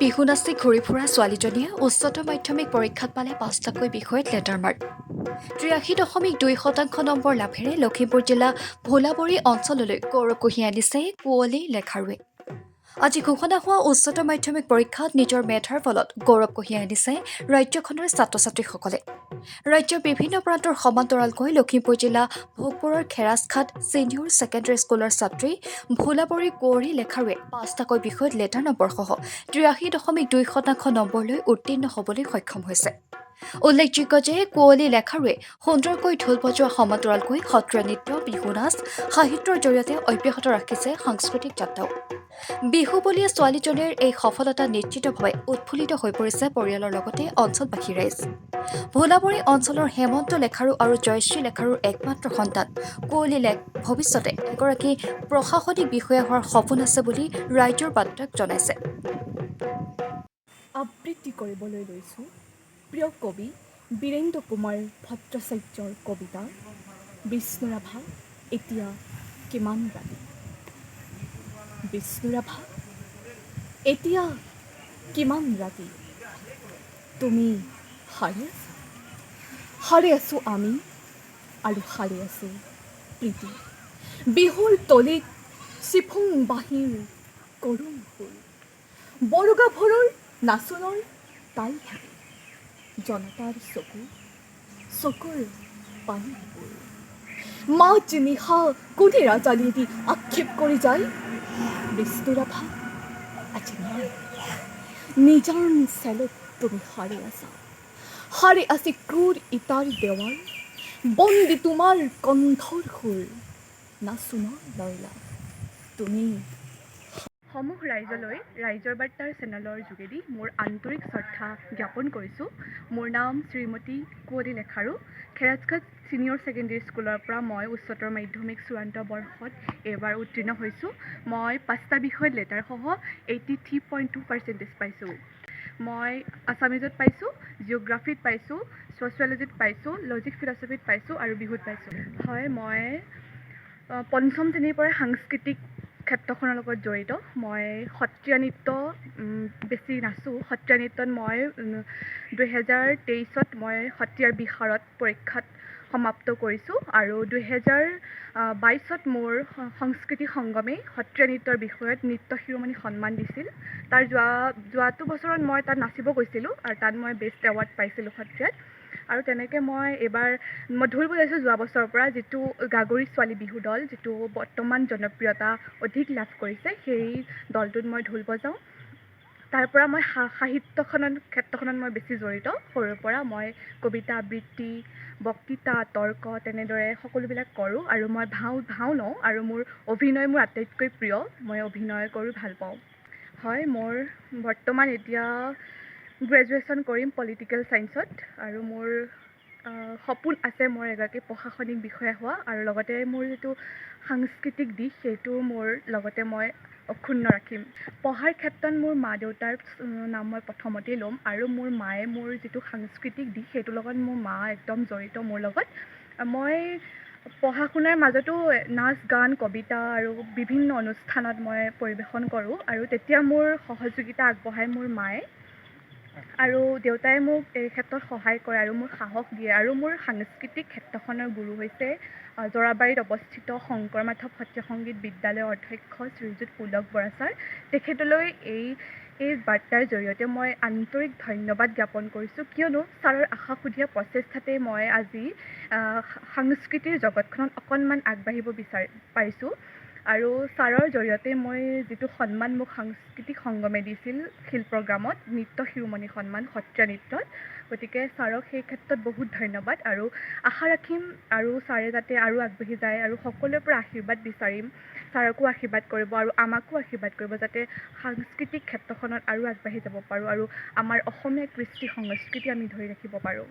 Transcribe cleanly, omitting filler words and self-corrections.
বিহু নাচি ঘূৰি ফুৰা ছোৱালীজনীয়ে উচ্চতৰ মাধ্যমিক পৰীক্ষাত পালে ৫টাকৈ বিষয়ত লেটাৰ মাৰ্ক ৮৩.২% নম্বৰ লাভেৰে লখিমপুৰ জিলা ভোলাবৰী অঞ্চললৈ গৌৰৱ কঢ়িয়াই আনিছে কুঁৱলী লেখাৰুৱে। আজি ঘোষণা হোৱা উচ্চতৰ মাধ্যমিক পৰীক্ষাত নিজৰ মেধাৰ ফলত গৌৰৱ কঢ়িয়াই আনিছে ৰাজ্যখনৰ ছাত্ৰ ছাত্ৰীসকলে। ৰাজ্যৰ বিভিন্ন প্ৰান্তৰ সমান্তৰালকৈ লখিমপুৰ জিলা ভোগপুৰৰ খেৰাজঘাট ছিনিয়ৰ ছেকেণ্ডেৰী স্কুলৰ ছাত্ৰী ভোলাবৰী কুঁৱলী লেখাৰুৱে ৫টাকৈ বিষয়ত লেটাৰ নম্বৰসহ ৮৩.২% নম্বৰ লৈ উত্তীৰ্ণ হ'বলৈ সক্ষম হৈছে। উল্লেখযোগ্য যে কুঁৱলী লেখাৰুৱে সুন্দৰকৈ ঢোল বজোৱা সমান্তৰালকৈ সত্ৰীয়া নৃত্য, বিহু নাচ, সাহিত্যৰ জৰিয়তে অব্যাহত ৰাখিছে সাংস্কৃতিক যাত্ৰাও। বিহু বুলিয়ে ছোৱালীজনীৰ এই সফলতা নিশ্চিতভাৱে উৎফুল্লিত হৈ পৰিছে পৰিয়ালৰ লগতে অঞ্চলবাসীৰ ৰাইজ। ভোলাবৰী অঞ্চলৰ হেমন্ত লেখাৰু আৰু জয়শ্ৰী লেখাৰুৰ একমাত্ৰ সন্তান কুঁৱলী ভৱিষ্যতে এগৰাকী প্ৰশাসনিক বিষয়া হোৱাৰ সপোন আছে বুলি ৰাইজৰ বাৰ্তাক জনাইছে। আবৃত্তি কৰিবলৈ লৈছোঁ প্ৰিয় কবি বীৰেন্দ্ৰ কুমাৰ ভট্টাচাৰ্যৰ কবিতা বিষ্ণুৰাভা এতিয়া কিমান ৰাতি। বিষ্ণুৰাভা এতিয়া কিমান ৰাতি, তুমি সাৰে আছোঁ আমি আৰু সাৰে আছোঁ প্ৰীতি। বিহুৰ তলিত চিফুং বাঁহীৰ কৰুণ সুৰ, বৰগা ভৰৰ নাচনৰ তাল থাকে, জনতাৰ চকুৰ পানীবোৰ। মাজ নিশা কোনে ৰাজালি দি আক্ষেপ কৰি যায়, বিষ্ণুৰাভা আজি নাই। নিজান চেলত তুমি সাৰে আছে ক্ৰূৰ ইটাৰ দেৱাল, বন্দী তোমাৰ কণ্ঠৰ সুৰ, নাচো ন লয়লা তুমি। সমূহ ৰাইজলৈ ৰাইজৰ বাৰ্তাৰ চেনেলৰ যোগেদি মোৰ আন্তৰিক শ্ৰদ্ধা জ্ঞাপন কৰিছোঁ। মোৰ নাম শ্ৰীমতী কুঁৱলী লেখাৰু। খেৰাজঘাট ছিনিয়ৰ ছেকেণ্ডেৰী স্কুলৰ পৰা মই উচ্চতৰ মাধ্যমিক চূড়ান্ত বৰ্ষত এইবাৰ উত্তীৰ্ণ হৈছোঁ। মই ৫টা বিষয়ত লেটাৰসহ 83.2% পাইছোঁ। মই আছামিজত পাইছোঁ, জিঅ'গ্ৰাফীত পাইছোঁ, ছ'চিয়লজিত পাইছোঁ, লজিক ফিলচফিত পাইছোঁ আৰু বিহুত পাইছোঁ। হয়, মই পঞ্চম শ্ৰেণীৰ পৰা সাংস্কৃতিক ক্ষেত্ৰখনৰ লগত জড়িত। মই সত্ৰীয়া নৃত্য বেছি নাচোঁ। সত্ৰীয়া নৃত্যত মই 2023ত মই সত্ৰীয়াৰ বিশাৰদ পৰীক্ষাত সমাপ্ত কৰিছোঁ আৰু 2022ত মোৰ সংস্কৃতি সংগমে সত্ৰীয়া নৃত্যৰ বিষয়ত নৃত্য শিৰোমণি সন্মান দিছিল। তাৰ যোৱাটো বছৰত মই তাত নাচিব গৈছিলোঁ আৰু তাত মই বেষ্ট এৱাৰ্ড পাইছিলোঁ সত্ৰীয়াত। আৰু তেনেকৈ মই ঢোল বজাইছোঁ যোৱা বছৰৰ পৰা, যিটো গাগৰি ছোৱালী বিহু দল, যিটো বৰ্তমান জনপ্ৰিয়তা অধিক লাভ কৰিছে, সেই দলটোত মই ঢোল বজাওঁ। তাৰ পৰা মই ক্ষেত্ৰখনত মই বেছি জড়িত। সৰুৰ পৰা মই কবিতা আবৃত্তি, বক্তৃতা, তৰ্ক তেনেদৰে সকলোবিলাক কৰোঁ আৰু মই ভাও লওঁ আৰু মোৰ অভিনয় মোৰ আটাইতকৈ প্ৰিয়। মই অভিনয় কৰি ভাল পাওঁ। হয়, মোৰ বৰ্তমান এতিয়া গ্ৰেজুৱেশ্যন কৰিম পলিটিকেল ছায়েন্সত আৰু মোৰ সপোন আছে মোৰ এগৰাকী প্ৰশাসনিক বিষয়া হোৱা আৰু লগতে মোৰ যিটো সাংস্কৃতিক দিশ সেইটো মোৰ লগতে মই অক্ষুণ্ণ ৰাখিম। পঢ়াৰ ক্ষেত্ৰত মোৰ মা দেউতাৰ নাম মই প্ৰথমতেই ল'ম আৰু মোৰ মায়ে মোৰ যিটো সাংস্কৃতিক দিশ সেইটোৰ লগত মোৰ মা একদম জড়িত মোৰ লগত। মই পঢ়া শুনাৰ মাজতো নাচ গান কবিতা আৰু বিভিন্ন অনুষ্ঠানত মই পৰিৱেশন কৰোঁ আৰু তেতিয়া মোৰ সহযোগিতা আগবঢ়ায় মোৰ মায়ে আৰু দেউতাই মোক এই ক্ষেত্ৰত সহায় কৰে আৰু মোক সাহস দিয়ে। আৰু মোৰ সাংস্কৃতিক ক্ষেত্ৰখনৰ গুৰু হৈছে জৰাবাৰীত অৱস্থিত শংকৰ মাধৱ সত্ৰীয়া সংগীত বিদ্যালয়ৰ অধ্যক্ষ শ্ৰীযুত পুলক বৰা ছাৰ। তেখেতলৈ এই বাৰ্তাৰ জৰিয়তে মই আন্তৰিক ধন্যবাদ জ্ঞাপন কৰিছোঁ, কিয়নো ছাৰৰ আশাসুধীয়া প্ৰচেষ্টাতে মই আজি সাংস্কৃতিৰ জগতখনত অকণমান আগবাঢ়িব পাৰিছোঁ। আৰু ছাৰৰ জৰিয়তে মই যিটো সন্মান মোক সাংস্কৃতিক সংগমে দিছিল শিল্পগ্ৰামত, নৃত্য শিৰোমণি সন্মান সত্ৰীয়া নৃত্যত, গতিকে ছাৰক সেই ক্ষেত্ৰত বহুত ধন্যবাদ আৰু আশা ৰাখিম আৰু ছাৰে যাতে আৰু আগবাঢ়ি যায় আৰু সকলোৰে পৰা আশীৰ্বাদ বিচাৰিম। ছাৰকো আশীৰ্বাদ কৰিব আৰু আমাকো আশীৰ্বাদ কৰিব যাতে সাংস্কৃতিক ক্ষেত্ৰখনত আৰু আগবাঢ়ি যাব পাৰোঁ আৰু আমাৰ অসমীয়া কৃষ্টি সংস্কৃতি আমি ধৰি ৰাখিব পাৰোঁ।